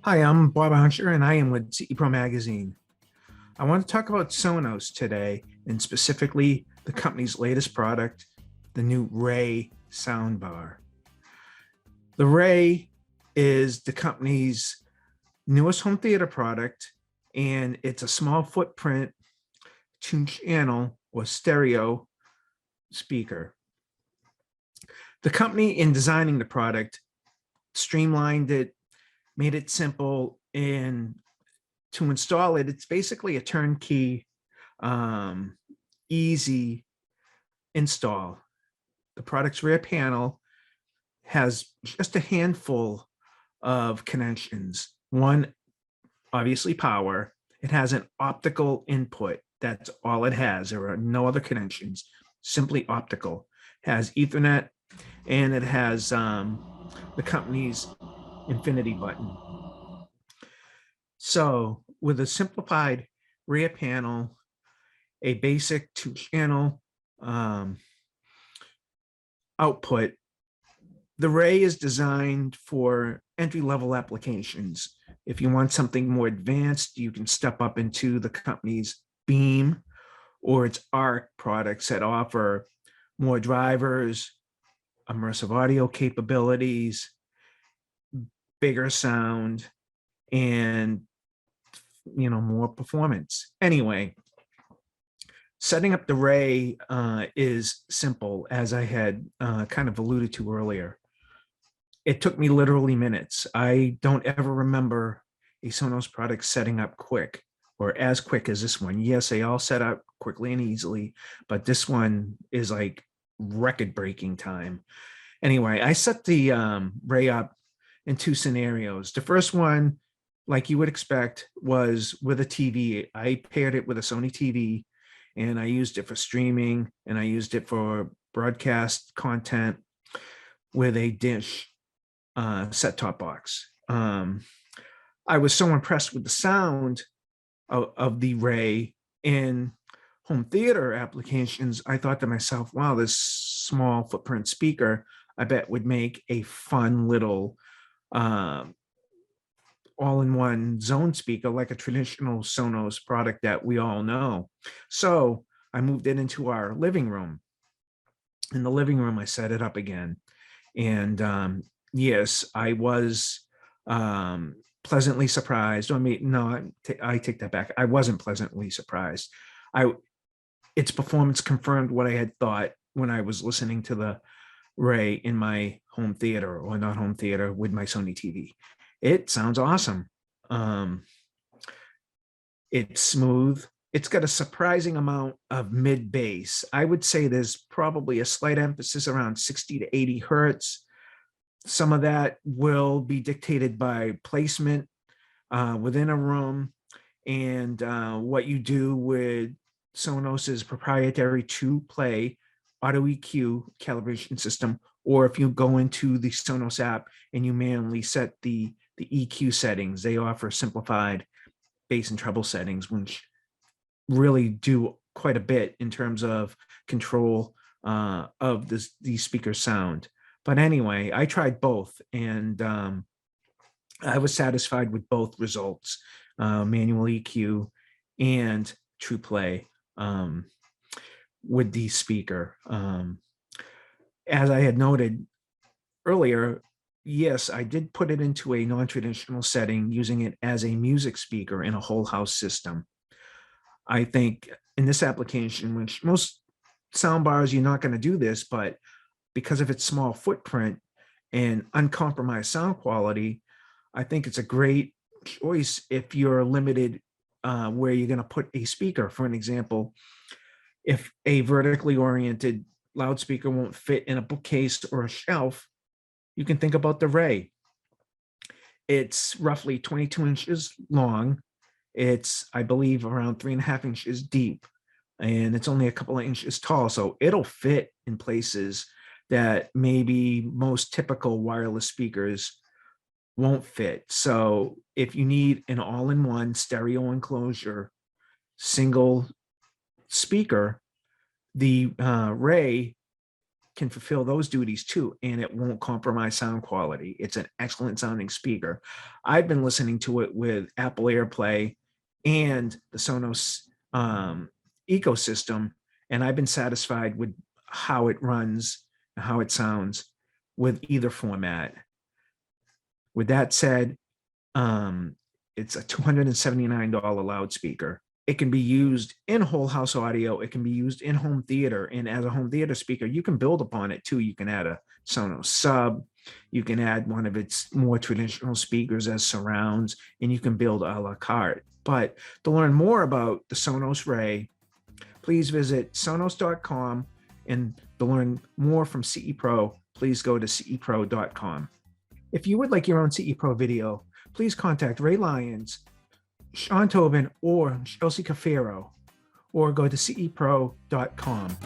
Hi, I'm Bob Archer, and I am with CE Pro Magazine. I want to talk about Sonos today, and specifically the company's latest product, the new Ray soundbar. The Ray is the company's newest home theater product, and it's a small footprint two channel or stereo speaker. The company, in designing the product, streamlined it, made it simple, and to install it, it's basically a turnkey, um, easy install. The product's rear panel has just a handful of connections. One, obviously power. It has an optical input. That's all it has. There are no other connections, simply optical. It has Ethernet, and it has the company's infinity button. So with a simplified rear panel, a basic two-channel um, output, the Ray is designed for entry-level applications. If you want something more advanced, you can step up into the company's Beam or its ARC products that offer more drivers, immersive audio capabilities, bigger sound, and more performance. Anyway, setting up the Ray is simple, as I had kind of alluded to earlier. It took me literally minutes. I don't ever remember a Sonos product setting up quick or as quick as this one. Yes, they all set up quickly and easily, but this one is like record-breaking time. Anyway, I set the Ray up in two scenarios. The first one, like you would expect, was with a TV. I paired it with a Sony TV, and I used it for streaming, and I used it for broadcast content with a dish set-top box. I was so impressed with the sound of the Ray in home theater applications. I thought to myself, wow, this small footprint speaker, I bet would make a fun little all-in-one zone speaker, like a traditional Sonos product that we all know. So I moved it into our living room. In the living room, I set it up again. And yes, I was pleasantly surprised. I mean, no, I take that back. I wasn't pleasantly surprised. Its performance confirmed what I had thought when I was listening to the Ray in my home theater, or not home theater, with my Sony TV. It sounds awesome. It's smooth. It's got a surprising amount of mid bass. I would say there's probably a slight emphasis around 60 to 80 hertz. Some of that will be dictated by placement within a room, and what you do with Sonos's proprietary two-play auto EQ calibration system, or if you go into the Sonos app and you manually set the EQ settings. They offer simplified bass and treble settings, which really do quite a bit in terms of control of the speaker sound. But anyway, I tried both, and I was satisfied with both results, manual EQ and true play with the speaker. As I had noted earlier, yes, I did put it into a non-traditional setting, using it as a music speaker in a whole house system. I think in this application, which most sound bars, you're not going to do this, but because of its small footprint and uncompromised sound quality, I think it's a great choice if you're limited where you're going to put a speaker. For an example, if a vertically oriented loudspeaker won't fit in a bookcase or a shelf, you can think about the Ray. It's roughly 22 inches long. It's, I believe, around 3.5 inches deep, and it's only a couple of inches tall. So it'll fit in places that maybe most typical wireless speakers won't fit. So if you need an all-in-one stereo enclosure, single speaker, the Ray can fulfill those duties too, and it won't compromise sound quality. It's an excellent sounding speaker. I've been listening to it with Apple AirPlay and the Sonos ecosystem, and I've been satisfied with how it runs and how it sounds with either format. With that said, it's a $279 loudspeaker. It can be used in whole house audio. It can be used in home theater. And as a home theater speaker, you can build upon it too. You can add a Sonos sub. You can add one of its more traditional speakers as surrounds, and you can build a la carte. But to learn more about the Sonos Ray, please visit sonos.com. And to learn more from CE Pro, please go to cepro.com. If you would like your own CE Pro video, please contact Ray Lyons, Sean Tobin, or Chelsea Cafero, or go to cepro.com.